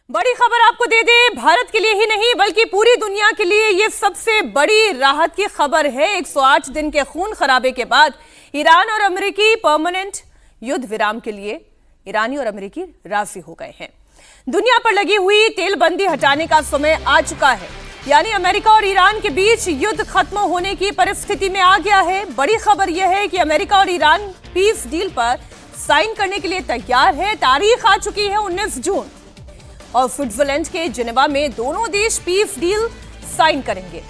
बड़ी खबर आपको दे दे, भारत के लिए ही नहीं बल्कि पूरी दुनिया के लिए ये सबसे बड़ी राहत की खबर है। 108 दिन के खून खराबे के बाद ईरान और अमेरिकी परमानेंट युद्ध विराम के लिए ईरानी और अमेरिकी राजी हो गए हैं। दुनिया पर लगी हुई तेल बंदी हटाने का समय आ चुका है, यानी अमेरिका और ईरान के बीच युद्ध खत्म होने की परिस्थिति में आ गया है। बड़ी खबर यह है कि अमेरिका और ईरान पीस डील पर साइन करने के लिए तैयार है। तारीख आ चुकी है 19 जून और स्विट्जरलैंड के जिनेवा में दोनों देश पीस डील साइन करेंगे।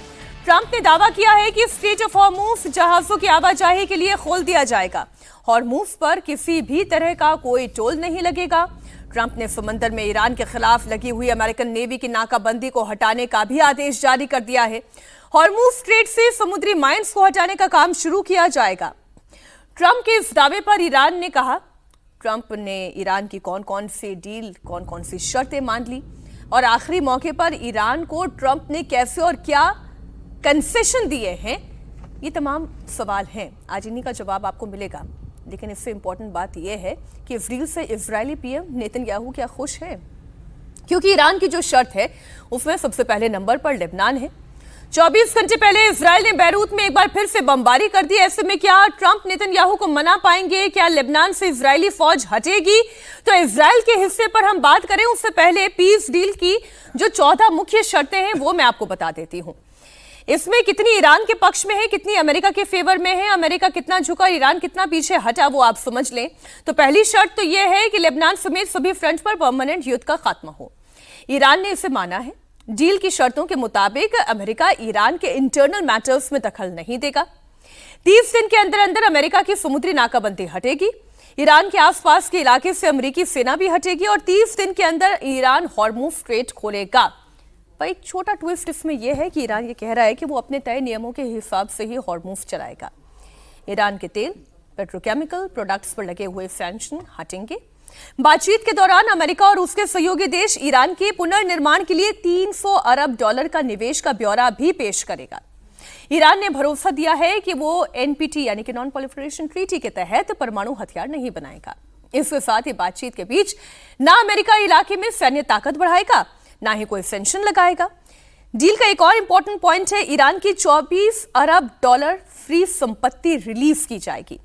ट्रंप ने दावा किया है कि स्ट्रेट ऑफ हॉर्मुज जहाजों की आवाजाही के लिए खोल दिया जाएगा। हॉर्मुज पर किसी भी तरह का कोई टोल नहीं लगेगा। ट्रंप ने समंदर में ईरान के खिलाफ लगी हुई अमेरिकन नेवी की नाकाबंदी को हटाने का भी आदेश जारी कर दिया है। हॉर्मुज स्ट्रेट से समुद्री माइंस को हटाने का काम शुरू किया जाएगा। ट्रंप के इस दावे पर ईरान ने कहा, ट्रंप ने ईरान की कौन कौन सी शर्तें मान ली और आखिरी मौके पर ईरान को ट्रंप ने कैसे और क्या कंसेशन दिए हैं, ये तमाम सवाल हैं। आज इन्हीं का जवाब आपको मिलेगा। लेकिन इससे इंपॉर्टेंट बात यह है कि इस डील से इजरायली पीएम नेतन्याहू क्या खुश है, क्योंकि ईरान की जो शर्त है उसमें सबसे पहले नंबर पर लेबनान है। 24 घंटे पहले इजरायल ने बैरूत में एक बार फिर से बमबारी कर दी। ऐसे में क्या ट्रंप नेतन्याहू को मना पाएंगे? क्या लेबनान से इजरायली फौज हटेगी? तो इजरायल के हिस्से पर हम बात करें उससे पहले पीस डील की जो 14 मुख्य शर्तें हैं वो मैं आपको बता देती हूं। इसमें कितनी ईरान के पक्ष में है, कितनी अमेरिका के फेवर में है, अमेरिका कितना झुका, ईरान कितना पीछे हटा, वो आप समझ लें। तो पहली शर्त तो यह है कि लेबनान समेत सभी फ्रंट पर परमानेंट युद्ध का खात्मा हो। ईरान ने इसे माना है। डील की शर्तों के मुताबिक अमेरिका ईरान के इंटरनल मैटर्स में दखल नहीं देगा। 30 दिन के अंदर अंदर अमेरिका की समुद्री नाकाबंदी हटेगी। ईरान के आसपास के इलाके से अमेरिकी सेना भी हटेगी और 30 दिन के अंदर ईरान हॉर्मुज स्ट्रेट खोलेगा। पर एक छोटा ट्विस्ट इसमें यह है कि ईरान ये कह रहा है कि वो अपने तय नियमों के हिसाब से ही हॉर्मुज चलाएगा। ईरान के तेल, पेट्रोकेमिकल प्रोडक्ट्स पर लगे हुए सैंक्शन हटेंगे। बातचीत के दौरान अमेरिका और उसके सहयोगी देश ईरान के पुनर्निर्माण के लिए $300 अरब का निवेश का ब्यौरा भी पेश करेगा। ईरान ने भरोसा दिया है कि वो एनपीटी यानी कि नॉन प्रोलिफरेशन ट्रीटी के तहत परमाणु हथियार नहीं बनाएगा। इसके साथ ही बातचीत के बीच ना अमेरिका इलाके में सैन्य ताकत बढ़ाएगा, ना ही कोई सैंक्शन लगाएगा। डील का एक और इंपॉर्टेंट पॉइंट है, ईरान की $24 अरब फ्री संपत्ति रिलीज की जाएगी।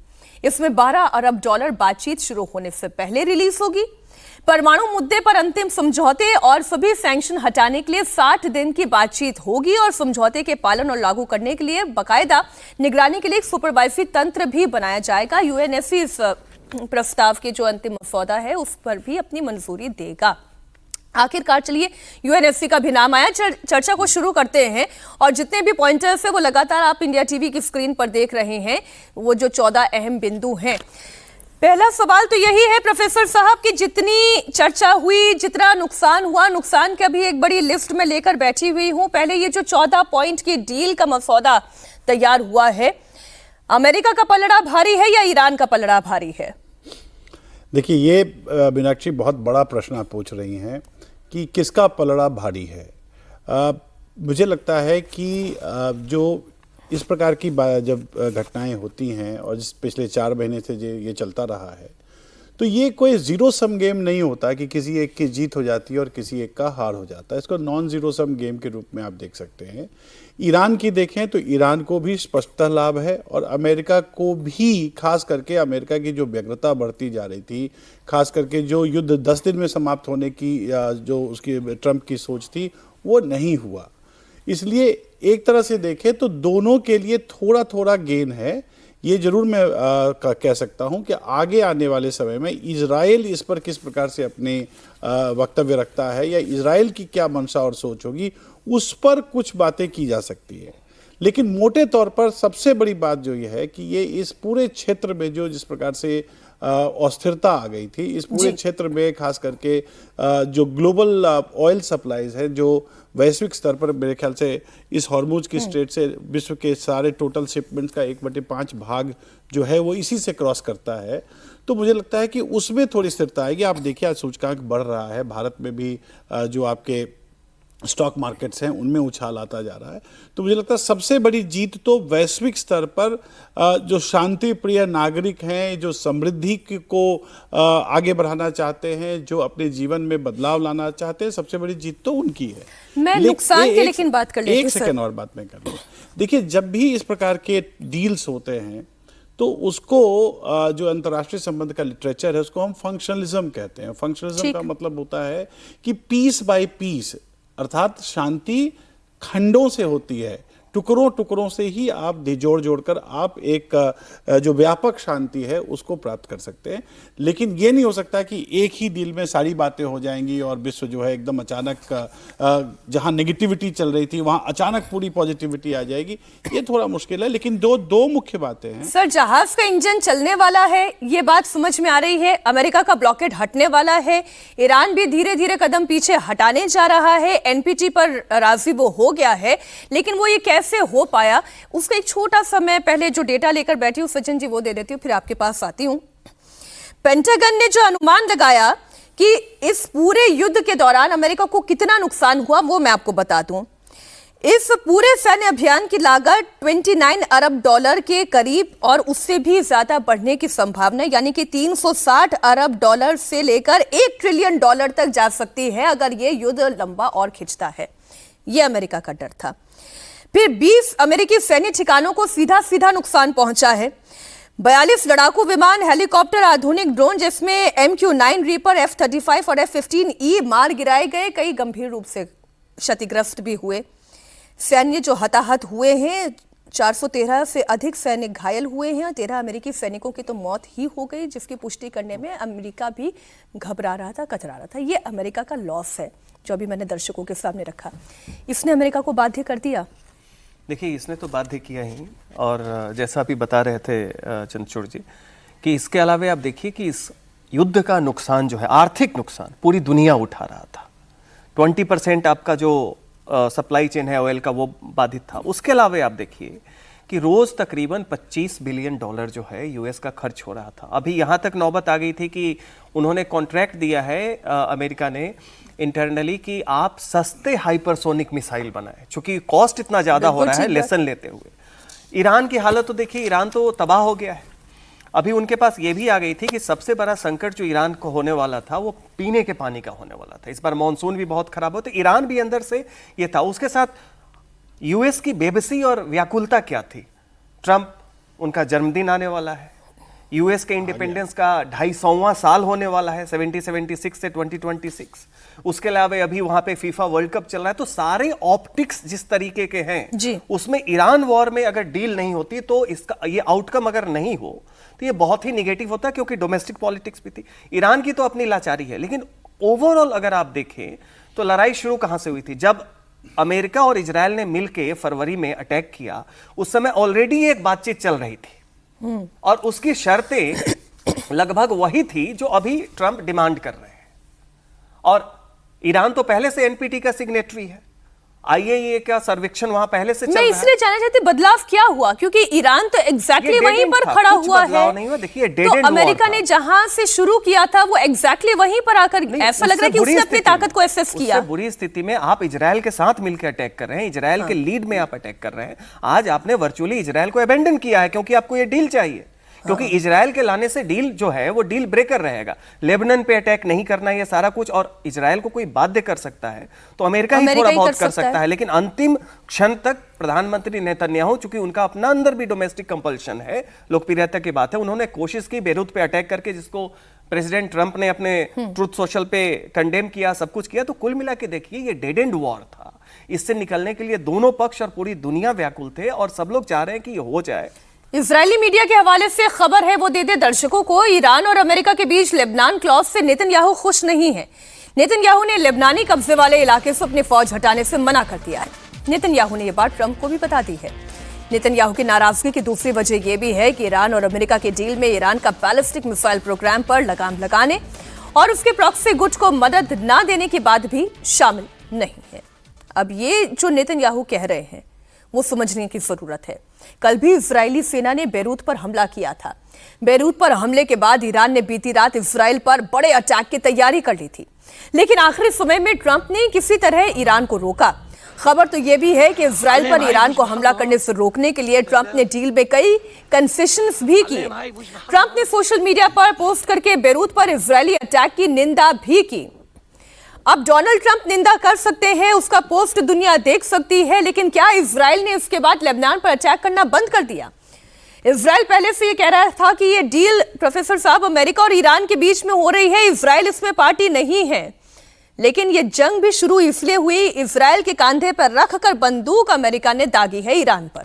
इसमें $12 अरब बातचीत शुरू होने से पहले रिलीज होगी। परमाणु मुद्दे पर अंतिम समझौते और सभी सैंक्शन हटाने के लिए 60 दिन की बातचीत होगी और समझौते के पालन और लागू करने के लिए बाकायदा निगरानी के लिए एक सुपरवाइजरी तंत्र भी बनाया जाएगा। यूएनएससी इस प्रस्ताव के जो अंतिम मसौदा है उस पर भी अपनी मंजूरी देगा। आखिरकार चलिए यूएनएससी का भी नाम आया, चर्चा को शुरू करते हैं। और जितने भी पॉइंटर्स है वो लगातार आप इंडिया टीवी की स्क्रीन पर देख रहे हैं, वो जो 14 अहम बिंदु हैं। पहला सवाल तो यही है प्रोफेसर साहब कि जितनी चर्चा हुई, जितना नुकसान हुआ, नुकसान का भी एक बड़ी लिस्ट में लेकर बैठी हुई हूं। पहले ये जो 14 पॉइंट की डील का मसौदा तैयार हुआ है, अमेरिका का पलड़ा भारी है या ईरान का पलड़ा भारी है? देखिए, ये मीनाक्षी बहुत बड़ा प्रश्न आप पूछ रही हैं कि किसका पलड़ा भारी है। मुझे लगता है कि जो इस प्रकार की जब घटनाएं होती हैं और जिस पिछले 4 महीने से ये चलता रहा है, तो ये कोई जीरो सम गेम नहीं होता कि किसी एक की जीत हो जाती है और किसी एक का हार हो जाता है। इसको नॉन जीरो सम गेम के रूप में आप देख सकते हैं। ईरान की देखें तो ईरान को भी स्पष्टतः लाभ है और अमेरिका को भी, खास करके अमेरिका की जो व्यग्रता बढ़ती जा रही थी, खास करके जो युद्ध 10 दिन में समाप्त होने की जो उसकी ट्रंप की सोच थी वो नहीं हुआ। इसलिए एक तरह से देखें तो दोनों के लिए थोड़ा थोड़ा गेन है। ये जरूर मैं कह सकता हूं कि आगे आने वाले समय में इजराइल इस पर किस प्रकार से अपने वक्तव्य रखता है या इजराइल की क्या मंशा और सोच होगी, उस पर कुछ बातें की जा सकती है। लेकिन मोटे तौर पर सबसे बड़ी बात जो ये है कि ये इस पूरे क्षेत्र में जो जिस प्रकार से अस्थिरता आ गई थी, इस पूरे क्षेत्र में खास करके जो ग्लोबल ऑयल सप्लाईज है, जो वैश्विक स्तर पर मेरे ख्याल से इस हॉर्मुज की स्ट्रेट से विश्व के सारे टोटल शिपमेंट्स का 1/5 भाग जो है वो इसी से क्रॉस करता है। तो मुझे लगता है कि उसमें थोड़ी स्थिरता आएगी। आप देखिए आज सूचकांक बढ़ रहा है, भारत में भी जो आपके स्टॉक मार्केट्स हैं उनमें उछाल आता जा रहा है। तो मुझे लगता है सबसे बड़ी जीत तो वैश्विक स्तर पर जो शांति प्रिय नागरिक हैं, जो समृद्धि को आगे बढ़ाना चाहते हैं, जो अपने जीवन में बदलाव लाना चाहते हैं, सबसे बड़ी जीत तो उनकी है। मैं नुकसान की लेकिन बात कर लेती हूं। एक सेकंड और बात मैं कर लूं। देखिए, जब भी इस प्रकार के डील्स होते हैं तो उसको जो अंतर्राष्ट्रीय संबंध का लिटरेचर है उसको हम फंक्शनलिज्म कहते हैं। फंक्शनलिज्म का मतलब होता है कि पीस बाय पीस, अर्थात शांति खंडों से होती है, टुकड़ों टुकड़ों से ही आप जोड़ जोड़कर आप एक जो व्यापक शांति है उसको प्राप्त कर सकते हैं। लेकिन ये नहीं हो सकता कि एक ही डील में सारी बातें हो जाएंगी और विश्व जो है एकदम अचानक जहां नेगेटिविटी चल रही थी वहां अचानक पूरी पॉजिटिविटी आ जाएगी। ये थोड़ा मुश्किल है। लेकिन दो मुख्य बातें हैं। सर, जहाज का इंजन चलने वाला है, ये बात समझ में आ रही है। अमेरिका का ब्लॉकेड हटने वाला है। ईरान भी धीरे धीरे कदम पीछे हटाने जा रहा है। एनपीटी पर राजी वो हो गया है, लेकिन वो ये कैसे हो पाया उसका एक छोटा सा मैं पहले जो डेटा लेकर बैठी हूं सचिन जी वो दे देती हूं, फिर आपके पास आती हूं। पेंटागन ने जो अनुमान लगाया कि इस पूरे युद्ध के दौरान अमेरिका को कितना नुकसान हुआ वो मैं आपको बता दूं। इस पूरे सैन्य अभियान की लागत 29 अरब डॉलर के करीब और उससे भी ज्यादा बढ़ने की संभावना, यानी कि 360 अरब डॉलर से लेकर 1 ट्रिलियन डॉलर तक जा सकती है अगर यह युद्ध लंबा और खिंचता है। यह अमेरिका का डर था। फिर 20 अमेरिकी सैन्य ठिकानों को सीधा सीधा नुकसान पहुंचा है। 42 लड़ाकू विमान, हेलीकॉप्टर, आधुनिक ड्रोन जिसमें MQ-9 रीपर, F-35 और F-15E मार गिराए गए। कई गंभीर रूप से क्षतिग्रस्त भी हुए। सैन्य जो हताहत हुए हैं, 413 से अधिक सैनिक घायल हुए हैं। 13 अमेरिकी सैनिकों की तो मौत ही हो गई, जिसकी पुष्टि करने में अमेरिका भी घबरा रहा था, कतरा रहा था। ये अमेरिका का लॉस है जो अभी मैंने दर्शकों के सामने रखा। इसने अमेरिका को बाध्य कर दिया। देखिए, इसने तो बाध्य किया ही, और जैसा अभी बता रहे थे चंद्रचूड़ जी कि इसके अलावा आप देखिए कि इस युद्ध का नुकसान जो है, आर्थिक नुकसान पूरी दुनिया उठा रहा था। 20% आपका जो सप्लाई चेन है ऑयल का वो बाधित था। उसके अलावा आप देखिए कि रोज तकरीबन 25 बिलियन डॉलर जो है यूएस का खर्च हो रहा था। अभी यहाँ तक नौबत आ गई थी कि उन्होंने कॉन्ट्रैक्ट दिया है अमेरिका ने इंटरनली कि आप सस्ते हाइपरसोनिक मिसाइल बनाए, चूंकि कॉस्ट इतना ज्यादा हो रहा है लेसन लेते हुए। ईरान की हालत तो देखिए, ईरान तो तबाह हो गया है। अभी उनके पास ये भी आ गई थी कि सबसे बड़ा संकट जो ईरान को होने वाला था वो पीने के पानी का होने वाला था। इस बार मानसून भी बहुत खराब हो, तो ईरान भी अंदर से ये था। उसके साथ यूएस की बेबसी और व्याकुलता क्या थी? ट्रंप, उनका जन्मदिन आने वाला है। यूएस के इंडिपेंडेंस का 250वां साल होने वाला है, 1776 से 2026। उसके अलावा अभी वहां पे फीफा वर्ल्ड कप चल रहा है। तो सारे ऑप्टिक्स जिस तरीके के हैं उसमें ईरान वॉर में अगर डील नहीं होती तो इसका ये आउटकम अगर नहीं हो तो ये बहुत ही निगेटिव होता है, क्योंकि डोमेस्टिक पॉलिटिक्स भी थी। ईरान की तो अपनी लाचारी है, लेकिन ओवरऑल अगर आप देखें तो लड़ाई शुरू कहां से हुई थी? जब अमेरिका और इजरायल ने मिलकर फरवरी में अटैक किया, उस समय ऑलरेडी एक बातचीत चल रही थी और उसकी शर्तें लगभग वही थी जो अभी ट्रंप डिमांड कर रहे हैं। और ईरान तो पहले से एनपीटी का सिग्नेटरी है। आईएईए का सर्वेक्षण वहां पहले से चल रहा है। मैं इसलिए जानना चाहती बदलाव क्या हुआ, क्योंकि ईरान तो एग्जैक्टली वहीं पर खड़ा हुआ है। नहीं हुआ। देखिए, तो अमेरिका ने जहां से शुरू किया था वो एग्जैक्टली वहीं पर आकर ऐसा लग रहा है कि उसने अपनी ताकत को एसेस किया। बुरी स्थिति में आप इजरायल के साथ मिलकर अटैक कर रहे हैं, इजरायल के लीड में आप अटैक कर रहे हैं। आज आपने वर्चुअली इजरायल को अबेंडन किया है क्योंकि आपको ये डील चाहिए, क्योंकि इजरायल के लाने से डील जो है वो डील ब्रेकर रहेगा। लेबनान पे अटैक नहीं करना, ये सारा कुछ, और इजरायल को कोई बाध्य कर सकता है तो अमेरिका ही थोड़ा बहुत कर सकता है। लेकिन अंतिम क्षण तक प्रधानमंत्री नेतन्याहू, चूंकि उनका अपना अंदर भी डोमेस्टिक कंपल्शन है, लोकप्रियता की बात है, उन्होंने कोशिश की बेरूत पे अटैक करके, जिसको प्रेसिडेंट ट्रंप ने अपने ट्रुथ सोशल पे कंडेम किया, सब कुछ किया। तो कुल मिला के देखिए, ये डेड एंड वॉर था। इससे निकलने के लिए दोनों पक्ष और पूरी दुनिया व्याकुल थे और सब लोग चाह रहे हैं कि ये हो जाए। इजरायली मीडिया के हवाले से खबर है, वो दे दे दर्शकों को। ईरान और अमेरिका के बीच लेबनान क्लॉज से नेतन्याहू खुश नहीं है। नेतन्याहू ने लेबनानी कब्जे वाले इलाके से अपनी फौज हटाने से मना कर दिया है। नेतन्याहू ने यह बात ट्रंप को भी बता दी है। नेतन्याहू की नाराजगी की दूसरी वजह यह भी है कि ईरान और अमेरिका के डील में ईरान का बैलिस्टिक मिसाइल प्रोग्राम पर लगाम लगाने और उसके प्रॉक्सी गुट को मदद न देने की बात भी शामिल नहीं है। अब ये जो नेतन्याहू कह रहे हैं वो समझने की जरूरत है। कल भी इजरायली सेना ने बेरूत पर हमला किया था। बेरूत पर हमले के बाद ईरान ने बीती रात इजराइल पर बड़े अटैक की तैयारी कर ली थी, लेकिन आखिरी समय में ट्रंप ने किसी तरह ईरान को रोका। खबर तो यह भी है कि इजराइल पर ईरान को हमला करने से रोकने के लिए ट्रंप ने डील में कई कंसेशंस भी किए। ट्रंप ने सोशल मीडिया पर पोस्ट करके बेरूत पर इजरायली अटैक की निंदा भी की। अब डोनाल्ड ट्रंप निंदा कर सकते हैं, उसका पोस्ट दुनिया देख सकती है, लेकिन क्या इजराइल ने इसके बाद लेबनान पर अटैक करना बंद कर दिया? इजराइल पहले से ये कह रहा था कि ये डील प्रोफेसर साहब अमेरिका और ईरान के बीच में हो रही है, इजराइल इसमें पार्टी नहीं है। लेकिन ये जंग भी शुरू इसलिए हुई, इजराइल के कांधे पर रखकर बंदूक अमेरिका ने दागी है ईरान पर।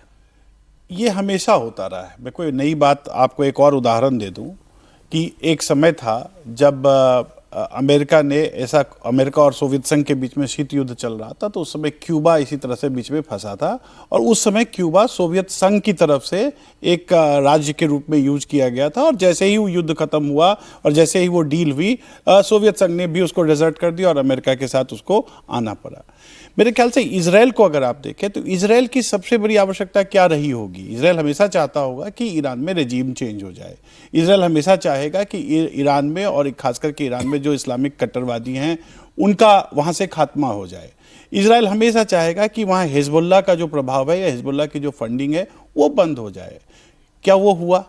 ये हमेशा होता रहा है। मैं कोई नई बात आपको एक और उदाहरण दे दूं कि एक समय था जब अमेरिका और सोवियत संघ के बीच में शीत युद्ध चल रहा था, तो उस समय क्यूबा इसी तरह से बीच में फंसा था और उस समय क्यूबा सोवियत संघ की तरफ से एक राज्य के रूप में यूज किया गया था। और जैसे ही वो युद्ध खत्म हुआ और जैसे ही वो डील हुई, सोवियत संघ ने भी उसको डिसर्ट कर दिया और अमेरिका के साथ उसको आना पड़ा। मेरे ख्याल से इजराइल को अगर आप देखें तो इजराइल की सबसे बड़ी आवश्यकता क्या रही होगी? इजराइल हमेशा चाहता होगा कि ईरान में रेजीम चेंज हो जाए। इजराइल हमेशा चाहेगा कि ईरान में और खासकर के ईरान में जो इस्लामिक कट्टरवादी हैं उनका वहाँ से खात्मा हो जाए। इजराइल हमेशा चाहेगा कि वहाँ हिजबुल्लाह का जो प्रभाव है या हिजबुल्लाह की जो फंडिंग है वो बंद हो जाए। क्या वो हुआ?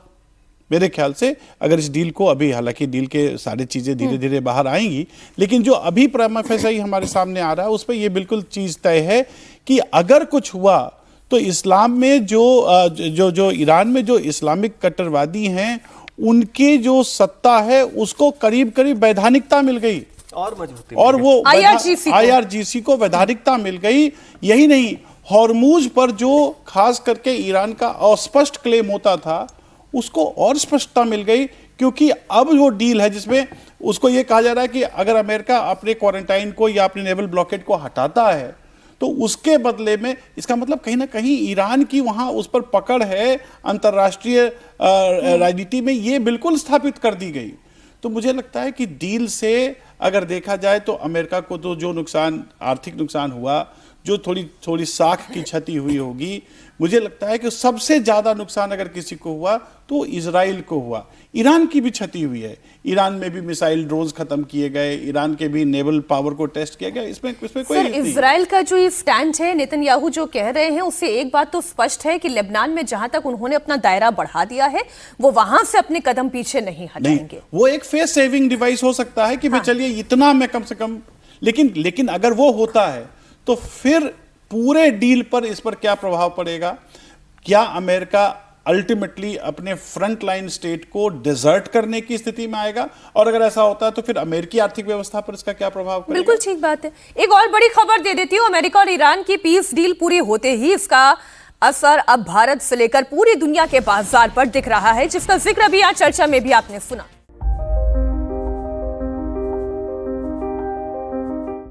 मेरे ख्याल से अगर इस डील को अभी, हालांकि डील के सारी चीज़ें धीरे धीरे बाहर आएंगी, लेकिन जो अभी प्रमा फेसाई हमारे सामने आ रहा है उस पर यह बिल्कुल चीज़ तय है कि अगर कुछ हुआ तो इस्लाम में जो ईरान में जो इस्लामिक कट्टरवादी हैं उनकी जो सत्ता है उसको करीब करीब वैधानिकता मिल गई और मजबूती, और वो IRGC को वैधानिकता मिल गई। यही नहीं, हॉर्मूज पर जो खास करके ईरान का अस्पष्ट क्लेम होता था उसको और स्पष्टता मिल गई, क्योंकि अब वो डील है जिसमें उसको ये कहा जा रहा है कि अगर अमेरिका अपने क्वारंटाइन को या अपने नेवल ब्लॉकेड को हटाता है तो उसके बदले में, इसका मतलब कहीं ना कहीं ईरान की वहां उस पर पकड़ है अंतर्राष्ट्रीय राजनीति में, ये बिल्कुल स्थापित कर दी गई। तो मुझे लगता है कि डील से अगर देखा जाए तो अमेरिका को तो जो नुकसान, आर्थिक नुकसान हुआ, जो थोड़ी साख की क्षति हुई होगी, मुझे लगता है कि सबसे ज्यादा नुकसान अगर किसी को हुआ तो इजराइल को हुआ। ईरान की भी क्षति हुई है, ईरान में भी मिसाइल ड्रोन्स खत्म किए गए, ईरान के भी नेवल पावर को टेस्ट किया गया। इसमें कोई इजराइल का जो ये स्टैंड है, नेतन्याहू जो कह रहे हैं, उससे एक बात तो स्पष्ट है कि लेबनान में जहां तक उन्होंने अपना दायरा बढ़ा दिया है वो वहां से अपने कदम पीछे नहीं हटाएंगे। वो एक फेस सेविंग डिवाइस हो सकता है कि भाई चलिए इतना मैं कम से कम, लेकिन अगर वो होता है तो फिर पूरे डील पर इस पर क्या प्रभाव पड़ेगा? क्या अमेरिका अल्टीमेटली अपने फ्रंट लाइन स्टेट को डिसर्ट करने की स्थिति में आएगा? और अगर ऐसा होता है तो फिर अमेरिकी आर्थिक व्यवस्था पर इसका क्या प्रभाव पड़ेगा? बिल्कुल ठीक बात है। एक और बड़ी खबर दे देती हूँ, अमेरिका और ईरान की पीस डील पूरी होते ही इसका असर अब भारत से लेकर पूरी दुनिया के बाजार पर दिख रहा है, जिसका जिक्र अभी आज चर्चा में भी आपने सुना।